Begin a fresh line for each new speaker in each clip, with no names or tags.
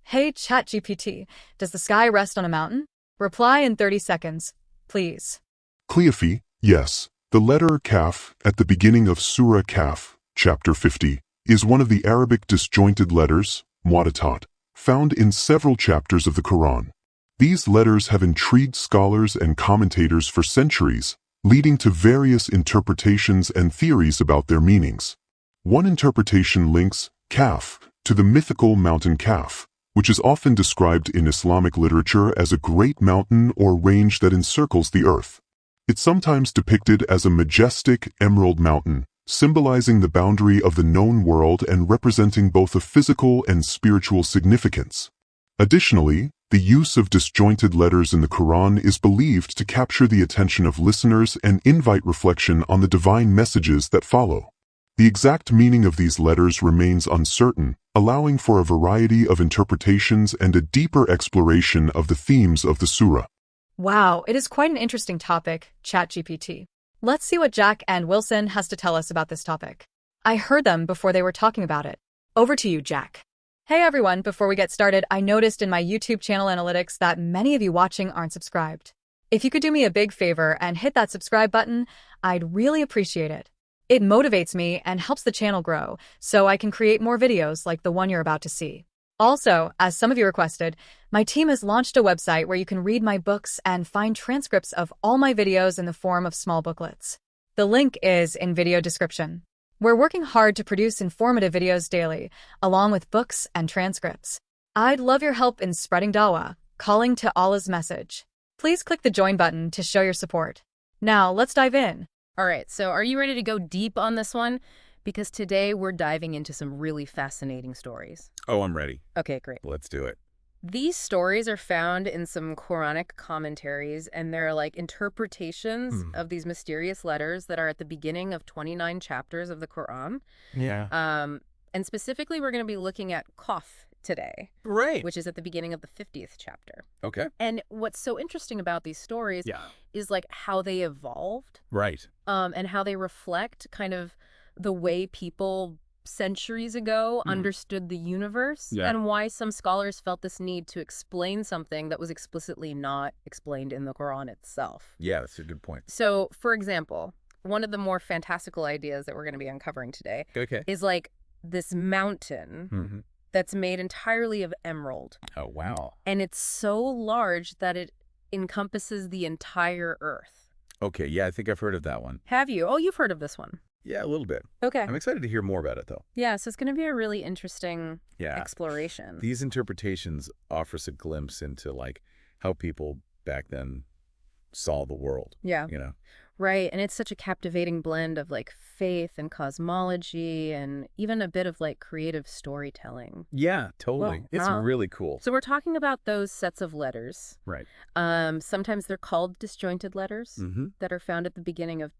Hey ChatGPT, does the sky rest on a mountain? Reply in 30 seconds, please.
Cleophy, yes. The letter Caff at the beginning of Surah Caff, chapter 50, is one of the Arabic disjointed letters, mu'atatat, found in several chapters of the Quran. These letters have intrigued scholars and commentators for centuries, leading to various interpretations and theories about their meanings. One interpretation links Caff to the mythical Mountain Qaf, which is often described in Islamic literature as a great mountain or range that encircles the earth. It's sometimes depicted as a majestic emerald mountain, symbolizing the boundary of the known world and representing both a physical and spiritual significance. Additionally, the use of disjointed letters in the Quran is believed to capture the attention of listeners and invite reflection on the divine messages that follow. The exact meaning of these letters remains uncertain, allowing for a variety of interpretations and a deeper exploration of the themes of the surah.
Wow, it is quite an interesting topic, ChatGPT. Let's see what Jack and Wilson has to tell us about this topic. I heard them before they were talking about it. Over to you, Jack. Hey everyone, before we get started, I noticed in my YouTube channel analytics that many of you watching aren't subscribed. If you could do me a big favor and hit that subscribe button, I'd really appreciate it. It motivates me and helps the channel grow, so I can create more videos like the one you're about to see. Also, as some of you requested, my team has launched a website where you can read my books and find transcripts of all my videos in the form of small booklets. The link is in video description. We're working hard to produce informative videos daily, along with books and transcripts. I'd love your help in spreading dawah, calling to Allah's message. Please click the join button to show your support. Now, let's dive in.
All right, so are you ready to go deep on this one? Because today we're diving into some really fascinating stories.
Oh, I'm ready.
Okay, great.
Let's do it.
These stories are found in some Quranic commentaries, and they're like interpretations of these mysterious letters that are at the beginning of 29 chapters of the Quran.
Yeah.
And specifically, we're going to be looking at Qaf today.
Right.
Which is at the beginning of the 50th chapter.
Okay.
And what's so interesting about these stories is like how they evolved.
Right.
And how they reflect kind of the way people centuries ago understood the universe and why some scholars felt this need to explain something that was explicitly not explained in the Quran itself.
Yeah, that's a good point.
So, for example, one of the more fantastical ideas that we're going to be uncovering today is like this mountain that's made entirely of emerald.
Oh, wow.
And it's so large that it encompasses the entire earth.
Okay, yeah, I think I've heard of that one.
Have you? Oh, you've heard of this one.
Yeah, a little bit.
Okay.
I'm excited to hear more about it, though.
Yeah, so it's going to be a really interesting exploration.
These interpretations offer us a glimpse into, like, how people back then saw the world.
Yeah.
You know?
Right, and it's such a captivating blend of, like, faith and cosmology and even a bit of, like, creative storytelling.
Yeah, totally.
Well,
it's really cool.
So we're talking about those sets of letters.
Right.
Sometimes they're called disjointed letters that are found at the beginning of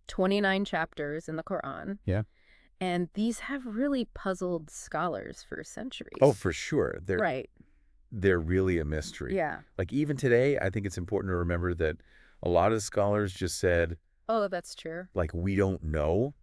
29 chapters in the Quran.
Yeah.
And these have really puzzled scholars for centuries.
Oh, for sure. They're really a mystery.
Yeah.
Like, even today, I think it's important to remember that a lot of scholars just said,
oh, that's true.
like, we don't know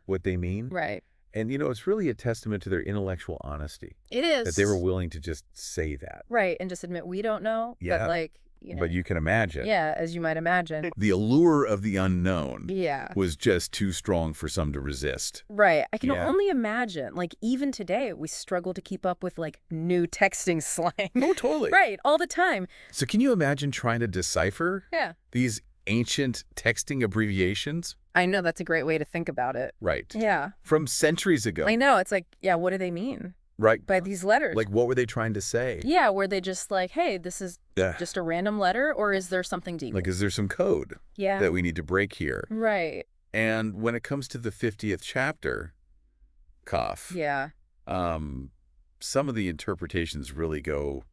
what they mean.
Right.
And, you know, it's really a testament to their intellectual honesty.
It is.
That they were willing to just say that.
Right, and just admit we don't know.
Yeah.
But, like, you know.
But you can imagine.
Yeah, as you might imagine.
The allure of the unknown
Yeah.
was just too strong for some to resist.
Right. I can only imagine, like, even today, we struggle to keep up with, like, new texting slang.
Oh, totally.
Right, all the time.
So can you imagine trying to decipher these ancient texting abbreviations?
I know, that's a great way to think about it.
Right.
Yeah.
From centuries ago.
I know, it's like, yeah, what do they mean?
Right.
By these letters.
Like, what were they trying to say?
Yeah, were they just like, hey, this is just a random letter, or is there something deeper?
Like, is there some code that we need to break here?
Right.
And when it comes to the 50th chapter, Caff, some of the interpretations really go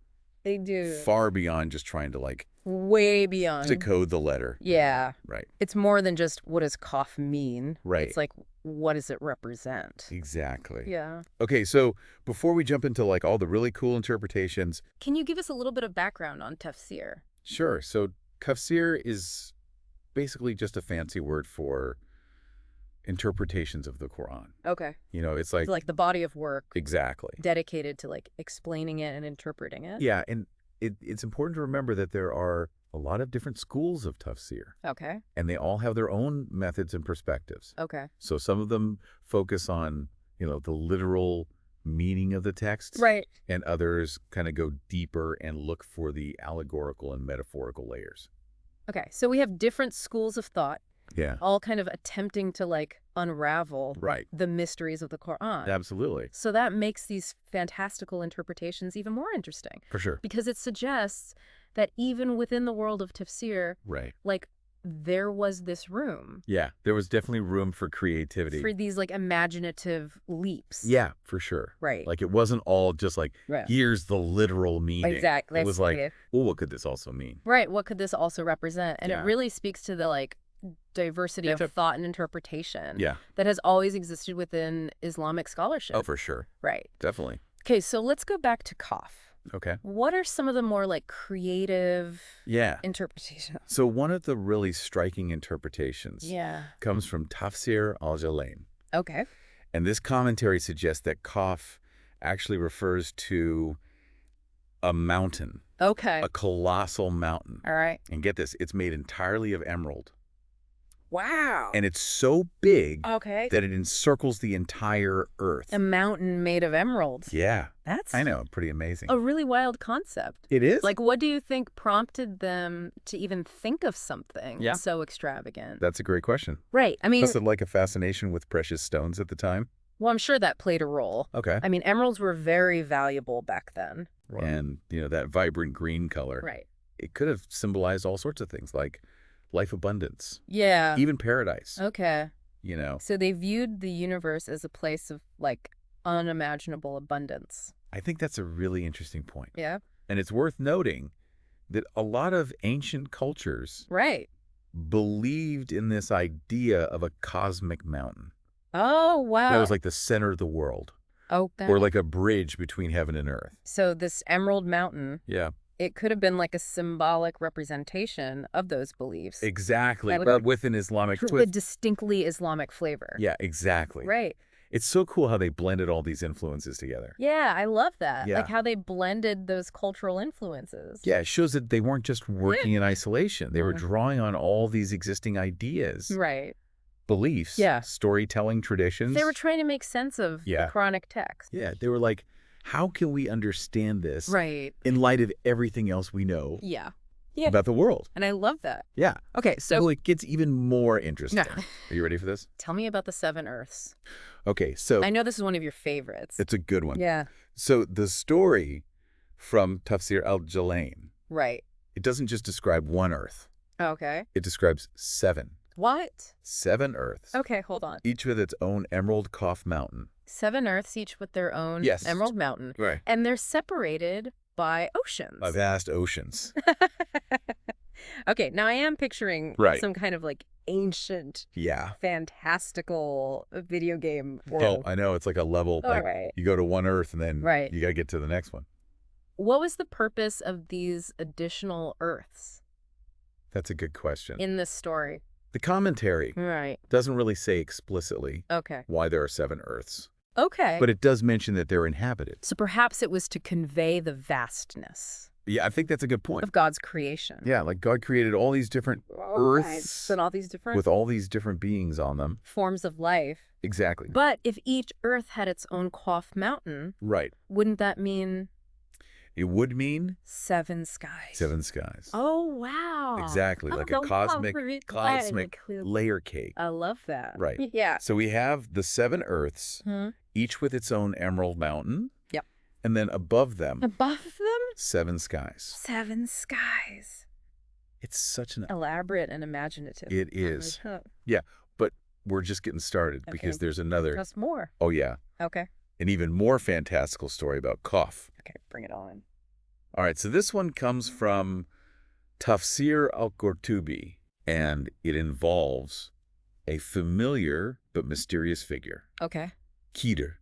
they do
far beyond just trying to, like,
way beyond
decode the letter.
Yeah.
Right.
It's more than just what does Qaf mean?
Right.
It's like, what does it represent?
Exactly.
Yeah.
Okay, so before we jump into, like, all the really cool interpretations.
Can you give us a little bit of background on Tafsir?
Sure. So Tafsir is basically just a fancy word for interpretations of the Quran.
Okay.
You know, it's
It's like the body of work
exactly.
dedicated to like explaining it and interpreting it.
Yeah, and it's important to remember that there are a lot of different schools of tafsir.
Okay.
And they all have their own methods and perspectives.
Okay.
So some of them focus on, you know, the literal meaning of the text.
Right.
And others kind of go deeper and look for the allegorical and metaphorical layers.
Okay. So we have different schools of thought,
Yeah.
all kind of attempting to like unravel
Right.
the mysteries of the Quran.
Absolutely.
So that makes these fantastical interpretations even more interesting.
For sure.
Because it suggests that even within the world of tafsir,
Right.
like there was this room
Yeah. There was definitely room for creativity.
for these like imaginative leaps.
Yeah, for sure.
Right.
Like it wasn't all just like,
Right.
here's the literal meaning.
Exactly.
It was like,
Okay.
well, what could this also mean?
Right. What could this also represent? And
Yeah.
it really speaks to the like diversity of thought and interpretation
Yeah.
that has always existed within Islamic scholarship.
Oh, for sure.
Right.
Definitely.
Okay, so let's go back to Qaf.
Okay.
What are some of the more like creative
Yeah.
interpretations?
So one of the really striking interpretations
Yeah.
comes from Tafsir al-Jalain.
Okay.
And this commentary suggests that Qaf actually refers to a mountain,
Okay.
a colossal mountain.
All right.
And get this, it's made entirely of emerald.
Wow.
And it's so big
Okay.
that it encircles the entire earth.
A mountain made of emeralds.
Yeah.
That's
I know. Pretty amazing.
a really wild concept.
It is?
Like, what do you think prompted them to even think of something
Yeah.
so extravagant?
That's a great question.
Right. I mean,
Was it like a fascination with precious stones at the time?
well, I'm sure that played a role.
Okay.
I mean, emeralds were very valuable back then.
And, you know, that vibrant green color.
Right.
It could have symbolized all sorts of things like life abundance,
Yeah.
even paradise,
Okay.
you know.
So they viewed the universe as a place of like unimaginable abundance.
I think that's a really interesting point.
Yeah.
And it's worth noting that a lot of ancient cultures
Right.
believed in this idea of a cosmic mountain.
Oh, wow.
That was like the center of the world,
Okay.
or like a bridge between heaven and earth.
So this Emerald Mountain,
Yeah,
it could have been like a symbolic representation of those beliefs.
exactly.
That
But
would-
with an Islamic
With a
twist.
distinctly Islamic flavor.
Yeah, exactly.
Right.
It's so cool how they blended all these influences together.
Yeah, I love that.
Yeah.
Like how they blended those cultural influences.
Yeah, it shows that they weren't just working in isolation. They were
Mhm.
drawing on all these existing ideas,
Right.
beliefs,
Yeah.
storytelling traditions.
They were trying to make sense of
Yeah.
the Quranic text.
Yeah, they were like, how can we understand this
Right.
in light of everything else we know
Yeah. Yeah.
about the world?
And I love that.
Yeah.
Okay, so
So it gets even more interesting.
Yeah.
Are you ready for this?
tell me about the seven Earths.
Okay, so
I know this is one of your favorites.
it's a good one.
Yeah.
So the story from Tafsir al-Jalain,
Right.
it doesn't just describe one Earth.
Okay.
It describes seven.
What?
7 Earths.
Okay, hold on.
Each with its own Emerald Qaf mountain.
7 Earths, each with their own
Yes.
Emerald Mountain.
Right.
And they're separated by oceans.
By vast oceans.
Okay, now I am picturing
Right.
some kind of like ancient,
Yeah.
fantastical video game
Oh,
world.
I know. It's like a level.
All
Like
right.
you go to one Earth and then
Right.
you got to get to the next one.
What was the purpose of these additional Earths
That's a good question.
in this story?
The commentary
Right.
doesn't really say explicitly
Okay.
why there are 7 Earths,
Okay.
but it does mention that they're inhabited.
So perhaps it was to convey the vastness
Yeah, I think that's a good point.
of God's creation.
Yeah, like God created all these different Earths
And all these different
with all these different beings on them.
forms of life.
Exactly.
But if each Earth had its own Qaf mountain,
Right.
wouldn't that mean
It would mean
7 skies?
7 skies.
Oh, wow.
Exactly, like a cosmic layer cake.
I love that.
Right.
Yeah.
So we have the 7 Earths,
Hmm.
each with its own emerald mountain.
Yep.
And then above them,
Above them,
7 skies.
7 skies.
It's such an...
Elaborate and imaginative.
It is.
Huh.
Yeah, but we're just getting started because
Okay.
there's another...
Just more.
Oh, yeah.
Okay.
An even more fantastical story about Qaf.
Okay, bring it on.
All right, so this one comes from Tafsir al-Qurtubi, and it involves a familiar but mysterious figure,
Okay.
Khidr.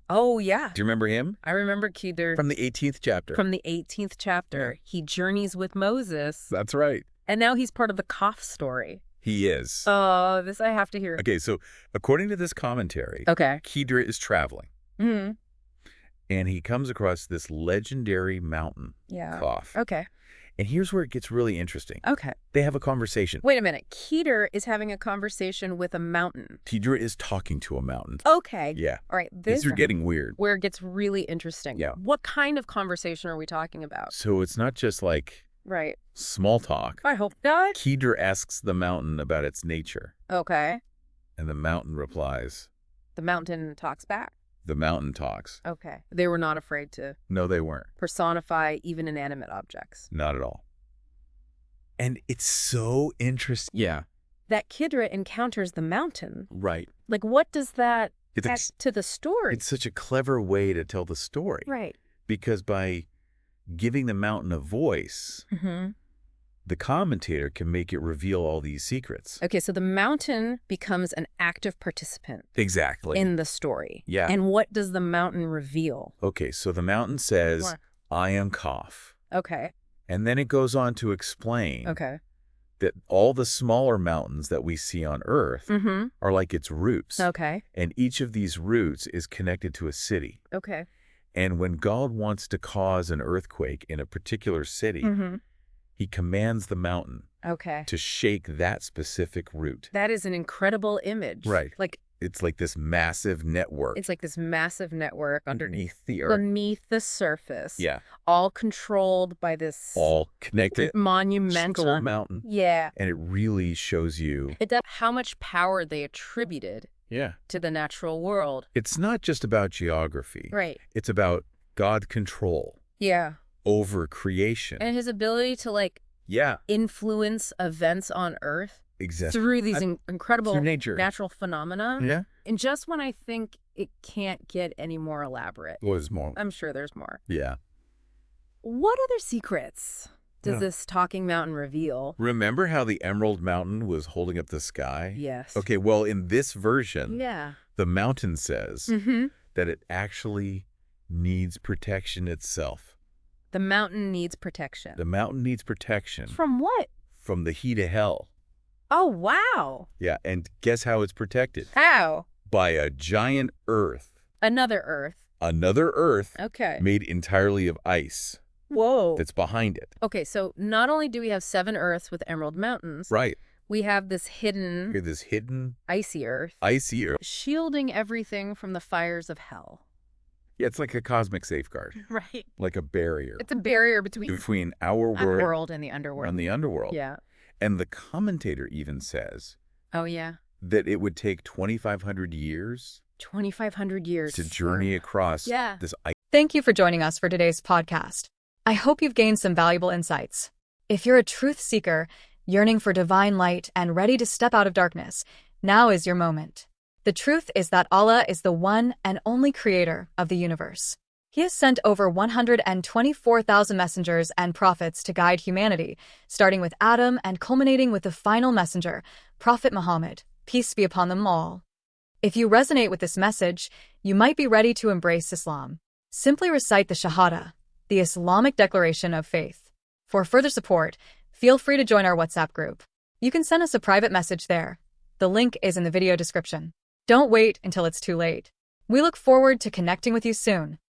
Oh, yeah.
Do you remember him?
I remember Qidr
From the 18th chapter.
from the 18th chapter. He journeys with Moses,
That's right.
and now he's part of the Qaf story.
He is.
Oh, this I have to hear.
Okay, so according to this commentary,
Okay.
Khidr is traveling.
Mm-hmm.
And he comes across this legendary mountain, Qaf.
Okay.
And here's where it gets really interesting.
Okay.
They have a conversation.
Wait a minute. Khidr is having a conversation with a mountain.
Khidr is talking to a mountain.
Okay.
Yeah.
All right.
These are getting weird.
Where it gets really interesting.
Yeah.
What kind of conversation are we talking about?
So it's not just like
Right.
small talk.
I hope not.
Khidr asks the mountain about its nature.
Okay.
And the mountain replies.
The mountain talks back.
The mountain talks.
Okay. They were not afraid to
No, they weren't.
personify even inanimate objects.
Not at all. And it's so interesting. Yeah.
That Khidr encounters the mountain.
Right.
Like, what does that
It's
add to the story?
It's such a clever way to tell the story.
Right.
Because by giving the mountain a voice,
Mm-hmm.
the commentator can make it reveal all these secrets.
Okay, so the mountain becomes an active participant
Exactly.
in the story.
Yeah.
And what does the mountain reveal?
Okay, so the mountain says,
What?
I am Qaf.
Okay.
And then it goes on to explain
Okay.
that all the smaller mountains that we see on Earth
Mm-hmm.
are like its roots.
Okay.
And each of these roots is connected to a city.
Okay.
And when God wants to cause an earthquake in a particular city,
Mm-hmm.
he commands the mountain
Okay.
to shake that specific root.
That is an incredible image.
Right.
Like,
It's like this massive network
it's like this massive network
underneath the earth.
beneath the surface.
Yeah.
All controlled by this
All connected.
monumental
Skull mountain.
Yeah.
And it really shows you.
It does how much power they attributed
Yeah.
to the natural world.
It's not just about geography.
Right.
It's about God's control
Yeah.
over creation.
And his ability to, like,
Yeah.
influence events on Earth
Exactly.
through these incredible
Through nature.
natural phenomena.
Yeah.
And just when I think it can't get any more elaborate,
What is more?
I'm sure there's more.
Yeah.
What other secrets does
Yeah.
this talking mountain reveal?
Remember how the Emerald Mountain was holding up the sky?
Yes.
Okay, well, in this version,
Yeah.
the mountain says
Mm-hmm.
that it actually needs protection itself.
The mountain needs protection.
The mountain needs protection
From what?
from the heat of hell.
Oh, wow.
Yeah, and guess how it's protected?
How?
By a giant Earth.
Another Earth.
Another Earth
Okay.
made entirely of ice
Whoa.
that's behind it.
Okay, so not only do we have 7 Earths with emerald mountains,
Right.
we have this hidden
Here's this hidden,
icy Earth
icy Earth.
shielding everything from the fires of hell.
Yeah, it's like a cosmic safeguard,
Right.
like a barrier
It's a barrier between
between our
the
world
world and the underworld.
and the underworld.
Yeah.
And the commentator even says
Oh, yeah.
that it would take 2,500 years
2,500 years.
to journey across
Yeah.
this
Thank you for joining us for today's podcast. I hope you've gained some valuable insights. If you're a truth seeker, yearning for divine light and ready to step out of darkness, now is your moment. The truth is that Allah is the one and only creator of the universe. He has sent over 124,000 messengers and prophets to guide humanity, starting with Adam and culminating with the final messenger, Prophet Muhammad, peace be upon them all. If you resonate with this message, you might be ready to embrace Islam. Simply recite the Shahada, the Islamic declaration of faith. For further support, feel free to join our WhatsApp group. You can send us a private message there. The link is in the video description. Don't wait until it's too late. We look forward to connecting with you soon.